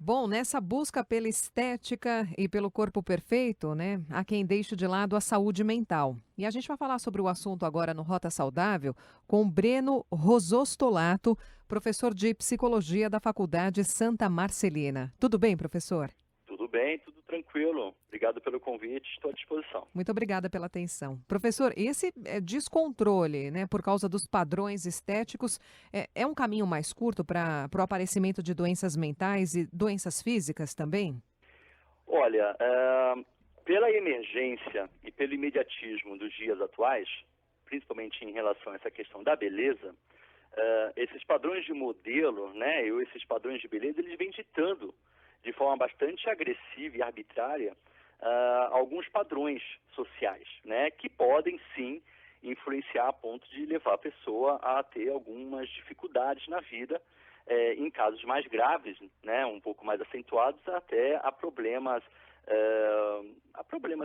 Bom, nessa busca pela estética e pelo corpo perfeito, né, há quem deixe de lado a saúde mental. E a gente vai falar sobre o assunto agora no Rota Saudável com Breno Rosostolato, professor de psicologia da Faculdade Santa Marcelina. Tudo bem, professor? Tudo bem, tudo tranquilo. Obrigado pelo convite, estou à disposição. Muito obrigada pela atenção. Professor, esse descontrole, né, por causa dos padrões estéticos, é um caminho mais curto para o aparecimento de doenças mentais e doenças físicas também? Olha, pela emergência e pelo imediatismo dos dias atuais, principalmente em relação a essa questão da beleza, esses padrões de modelo, né, ou esses padrões de beleza, eles vêm ditando de forma bastante agressiva e arbitrária alguns padrões sociais, né, que podem sim influenciar a ponto de levar a pessoa a ter algumas dificuldades na vida, em casos mais graves, né, um pouco mais acentuados, até a problemas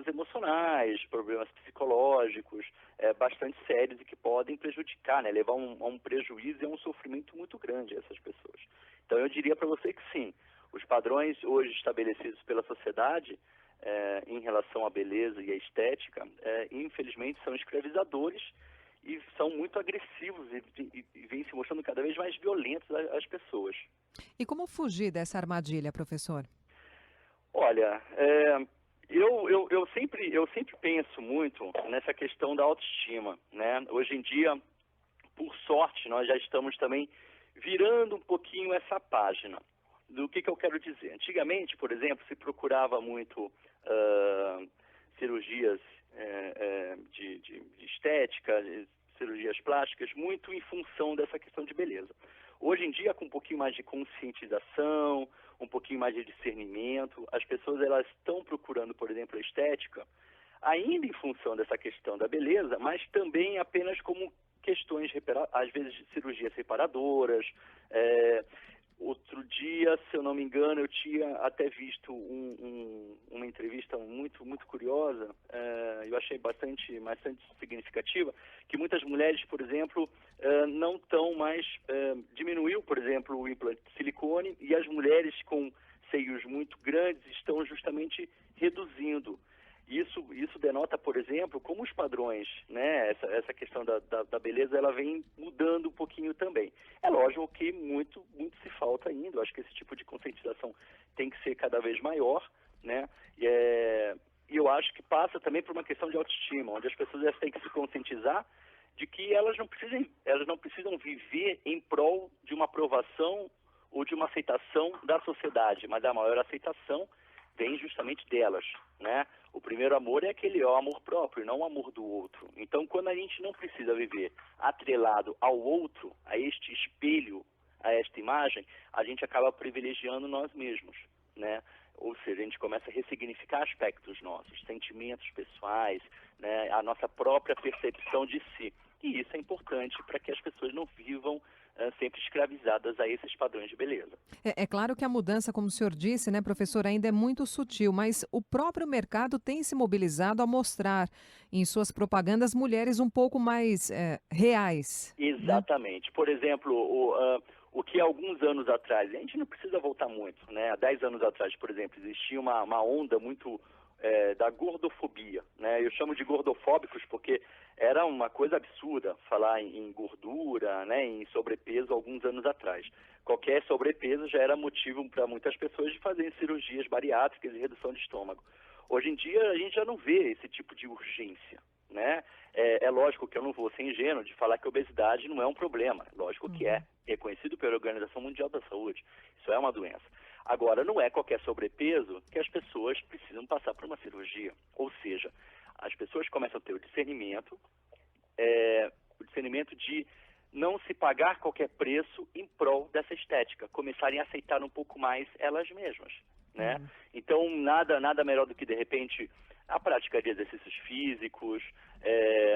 emocionais, problemas psicológicos, bastante sérios e que podem prejudicar, né, levar a um prejuízo e a um sofrimento muito grande a essas pessoas. Então eu diria para você que sim, os padrões hoje estabelecidos pela sociedade em relação à beleza e à estética, infelizmente são escravizadores e são muito agressivos e vêm se mostrando cada vez mais violentos às pessoas. E como fugir dessa armadilha, professor? Olha, eu sempre penso muito nessa questão da autoestima, né? Hoje em dia, por sorte, nós já estamos também virando um pouquinho essa página. Do que eu quero dizer? Antigamente, por exemplo, se procurava muito cirurgias de estética, cirurgias plásticas, muito em função dessa questão de beleza. Hoje em dia, com um pouquinho mais de conscientização, um pouquinho mais de discernimento, as pessoas elas estão procurando, por exemplo, a estética, ainda em função dessa questão da beleza, mas também apenas como questões, às vezes, de cirurgias reparadoras. Outro dia, se eu não me engano, eu tinha até visto uma entrevista muito curiosa, eu achei bastante significativa, que muitas mulheres, por exemplo, não estão mais, diminuiu, por exemplo, o implante de silicone, e as mulheres com seios muito grandes estão justamente reduzindo. Isso denota, por exemplo, como os padrões, né, essa questão da beleza, ela vem mudando um pouquinho também. É lógico que muito se falta ainda, eu acho que esse tipo de conscientização tem que ser cada vez maior, né, e eu acho que passa também por uma questão de autoestima, onde as pessoas elas têm que se conscientizar de que elas não precisam viver em prol de uma aprovação ou de uma aceitação da sociedade, mas a maior aceitação vem justamente delas, né? O primeiro amor é aquele amor próprio, não o amor do outro. Então, quando a gente não precisa viver atrelado ao outro, a este espelho, a esta imagem, a gente acaba privilegiando nós mesmos, né? Ou seja, a gente começa a ressignificar aspectos nossos, sentimentos pessoais, né? A nossa própria percepção de si. E isso é importante para que as pessoas não vivam sempre escravizadas a esses padrões de beleza. É claro que a mudança, como o senhor disse, né, professor, ainda é muito sutil, mas o próprio mercado tem se mobilizado a mostrar em suas propagandas mulheres um pouco mais reais, né? Exatamente. Por exemplo, o que há alguns anos atrás, a gente não precisa voltar muito, né? Há 10 anos atrás, por exemplo, existia uma onda muito da gordofobia, né? Eu chamo de gordofóbicos porque era uma coisa absurda falar em gordura, né? Em sobrepeso alguns anos atrás. Qualquer sobrepeso já era motivo para muitas pessoas de fazerem cirurgias bariátricas e redução de estômago. Hoje em dia a gente já não vê esse tipo de urgência, né? É lógico que eu não vou ser ingênuo de falar que a obesidade não é um problema. Lógico que é. Uhum. Reconhecido pela Organização Mundial da Saúde. Isso é uma doença. Agora, não é qualquer sobrepeso que as pessoas precisam passar por uma cirurgia. Ou seja, as pessoas começam a ter o discernimento de não se pagar qualquer preço em prol dessa estética, começarem a aceitar um pouco mais elas mesmas, né? Uhum. Então, nada melhor do que, de repente, a prática de exercícios físicos,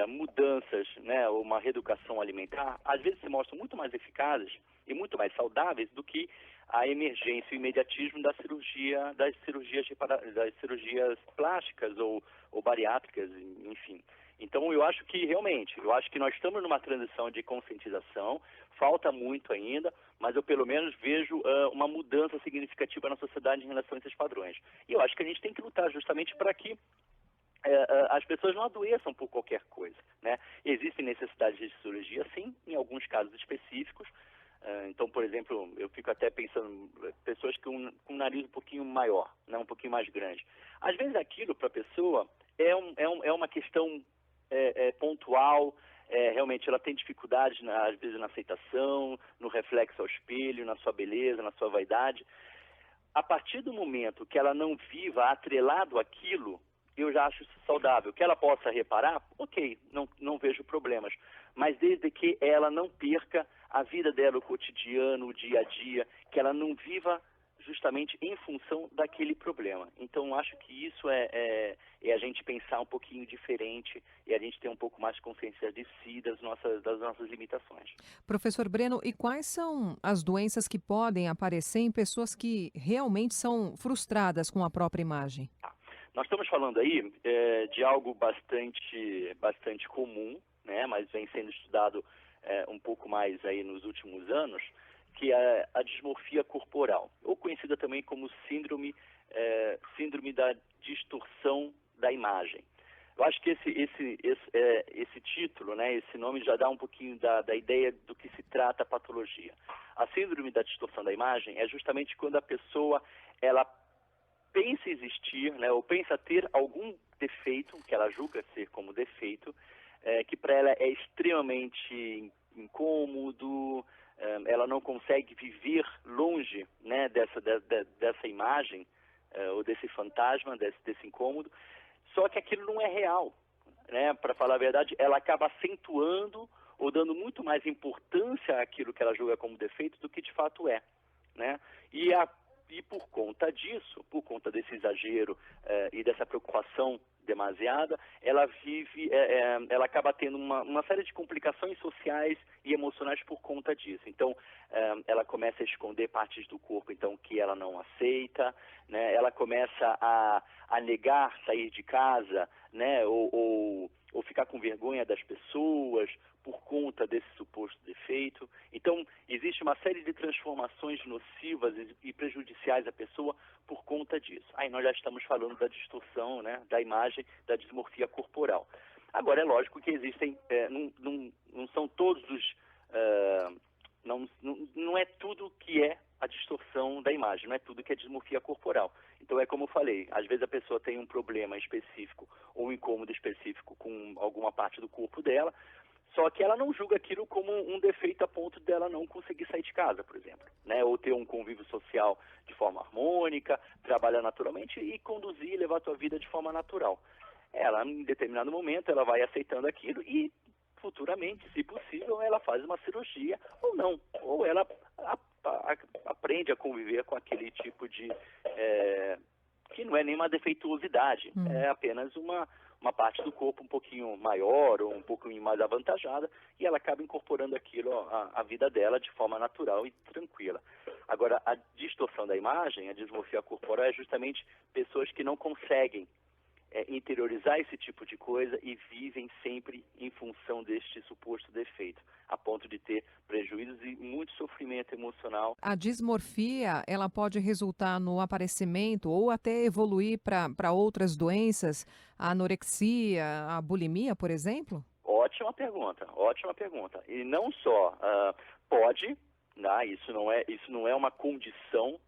mudanças, né, uma reeducação alimentar, às vezes se mostram muito mais eficazes e muito mais saudáveis do que a emergência e o imediatismo da cirurgia, das cirurgias plásticas ou bariátricas, enfim. Então, eu acho que nós estamos numa transição de conscientização, falta muito ainda, mas eu pelo menos vejo uma mudança significativa na sociedade em relação a esses padrões. E eu acho que a gente tem que lutar justamente para que as pessoas não adoeçam por qualquer coisa, né? Existem necessidades de cirurgia, sim, em alguns casos específicos. Então, por exemplo, eu fico até pensando, pessoas com um nariz um pouquinho maior, né, um pouquinho mais grande. Às vezes aquilo para a pessoa é uma questão pontual, realmente ela tem dificuldades, às vezes, na aceitação, no reflexo ao espelho, na sua beleza, na sua vaidade. A partir do momento que ela não viva atrelado àquilo, eu já acho isso saudável. Que ela possa reparar, ok, não vejo problemas. Mas desde que ela não perca a vida dela, o cotidiano, o dia a dia, que ela não viva justamente em função daquele problema. Então, acho que isso é a gente pensar um pouquinho diferente e a gente ter um pouco mais de consciência de si, das nossas limitações. Professor Breno, e quais são as doenças que podem aparecer em pessoas que realmente são frustradas com a própria imagem? Nós estamos falando aí de algo bastante comum, né, mas vem sendo estudado um pouco mais aí nos últimos anos, que é a dismorfia corporal, ou conhecida também como síndrome da distorção da imagem. Eu acho que esse título, né, esse nome já dá um pouquinho da ideia do que se trata a patologia. A síndrome da distorção da imagem é justamente quando a pessoa ela pensa existir, né, ou pensa ter algum defeito, que ela julga ser como defeito, que para ela é extremamente incômodo, ela não consegue viver longe, né, dessa imagem, ou desse fantasma, desse incômodo, só que aquilo não é real, né? Para falar a verdade, ela acaba acentuando ou dando muito mais importância àquilo que ela julga como defeito do que de fato é, né? E por conta disso, por conta desse exagero e dessa preocupação demasiada, ela acaba tendo uma série de complicações sociais e emocionais por conta disso. Então, ela começa a esconder partes do corpo, então, que ela não aceita, né? Ela começa a negar sair de casa, né? Ou ficar com vergonha das pessoas por conta desse suposto defeito. Então, existe uma série de transformações nocivas e prejudiciais à pessoa por conta disso. Aí nós já estamos falando da distorção, né, da imagem, da dismorfia corporal. Agora, é lógico que existem, não são todos os... não é tudo que é a distorção da imagem, não é tudo que é dismorfia corporal. Então, é como eu falei, às vezes a pessoa tem um problema específico ou um incômodo específico com alguma parte do corpo dela, só que ela não julga aquilo como um defeito a ponto dela não conseguir sair de casa, por exemplo, né? Ou ter um convívio social de forma harmônica, trabalhar naturalmente e conduzir e levar a sua vida de forma natural. Ela, em determinado momento, ela vai aceitando aquilo e futuramente, se possível, ela faz uma cirurgia ou não. Ou ela aprende a conviver com aquele tipo de... que não é nenhuma defeituosidade, é apenas uma parte do corpo um pouquinho maior ou um pouquinho mais avantajada e ela acaba incorporando aquilo à vida dela de forma natural e tranquila. Agora, a distorção da imagem, a dismorfia corporal, é justamente pessoas que não conseguem interiorizar esse tipo de coisa e vivem sempre em função deste suposto defeito, a ponto de ter prejuízos e muito sofrimento emocional. A dismorfia, ela pode resultar no aparecimento ou até evoluir para outras doenças, a anorexia, a bulimia, por exemplo? Ótima pergunta, ótima pergunta. E não só pode, né, isso não é uma condição,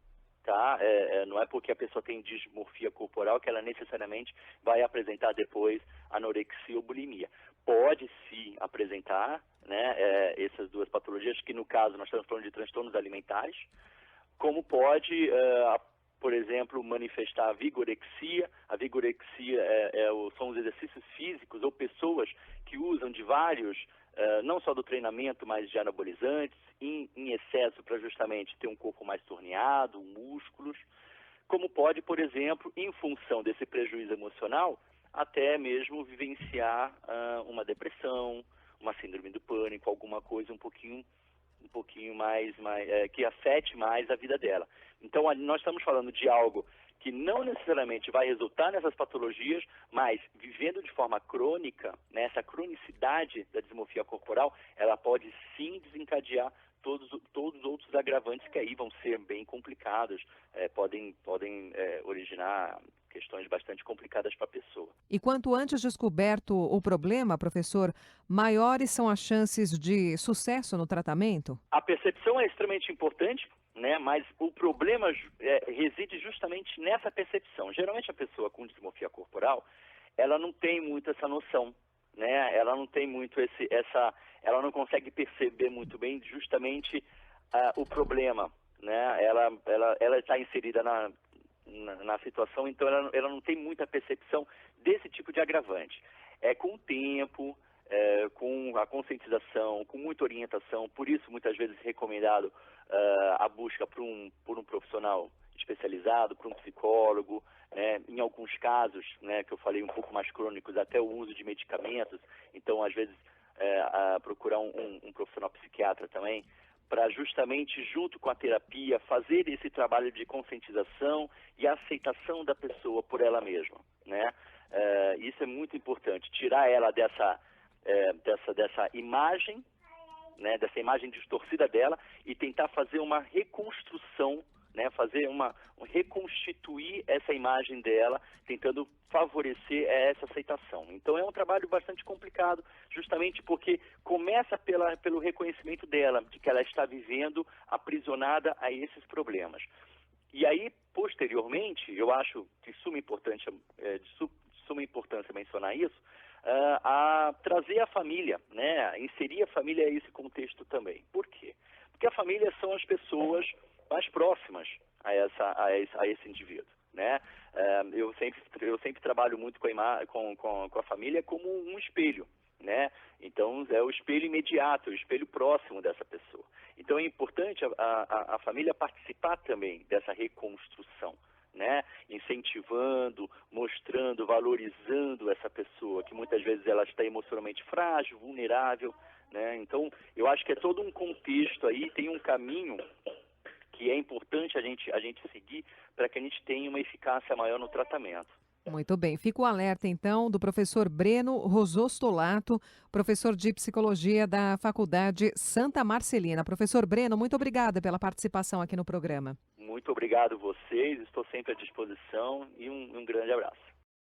tá? Não é porque a pessoa tem dismorfia corporal que ela necessariamente vai apresentar depois anorexia ou bulimia. Pode sim apresentar, né, essas duas patologias, que no caso nós estamos falando de transtornos alimentares, como pode, por exemplo, manifestar a vigorexia. A vigorexia são os exercícios físicos ou pessoas que usam de vários, não só do treinamento, mas de anabolizantes, em excesso para justamente ter um corpo mais torneado, músculos. Como pode, por exemplo, em função desse prejuízo emocional, até mesmo vivenciar uma depressão, uma síndrome do pânico, alguma coisa um pouquinho mais que afete mais a vida dela. Então, nós estamos falando de algo que não necessariamente vai resultar nessas patologias, mas vivendo de forma crônica, né, essa cronicidade da dismorfia corporal, ela pode sim desencadear todos os outros agravantes que aí vão ser bem complicados, podem originar questões bastante complicadas para a pessoa. E quanto antes descoberto o problema, professor, maiores são as chances de sucesso no tratamento? A percepção é extremamente importante, né? Mas o problema reside justamente nessa percepção. Geralmente a pessoa com dismorfia corporal, ela não tem muito essa noção, né? Ela não tem muito ela não consegue perceber muito bem justamente o problema, né? Ela está inserida na situação, então ela não tem muita percepção desse tipo de agravante. Com o tempo, com a conscientização, com muita orientação, por isso muitas vezes recomendado a busca por um profissional especializado, por um psicólogo, né? Em alguns casos, né, que eu falei um pouco mais crônicos, até o uso de medicamentos, então às vezes procurar um profissional psiquiatra também, para justamente junto com a terapia fazer esse trabalho de conscientização e aceitação da pessoa por ela mesma, né? Isso é muito importante, tirar ela dessa imagem, né, dessa imagem distorcida dela e tentar fazer uma reconstrução, né, reconstituir essa imagem dela, tentando favorecer essa aceitação. Então é um trabalho bastante complicado, justamente porque começa pelo reconhecimento dela, de que ela está vivendo aprisionada a esses problemas. E aí, posteriormente, eu acho de suma importância mencionar isso, a trazer a família, né, inserir a família a esse contexto também. Por quê? Porque a família são as pessoas mais próximas a esse indivíduo, né? Eu sempre trabalho muito com a família como um espelho, né? Então é o espelho imediato, o espelho próximo dessa pessoa. Então é importante a família participar também dessa reconstrução, né? Incentivando, mostrando, valorizando essa pessoa, que muitas vezes ela está emocionalmente frágil, vulnerável, né? Então eu acho que é todo um contexto aí, tem um caminho que é importante a gente seguir para que a gente tenha uma eficácia maior no tratamento. Muito bem, fica o alerta então do professor Breno Rosostolato, professor de psicologia da Faculdade Santa Marcelina. Professor Breno, muito obrigada pela participação aqui no programa. Muito obrigado a vocês, estou sempre à disposição e um grande abraço.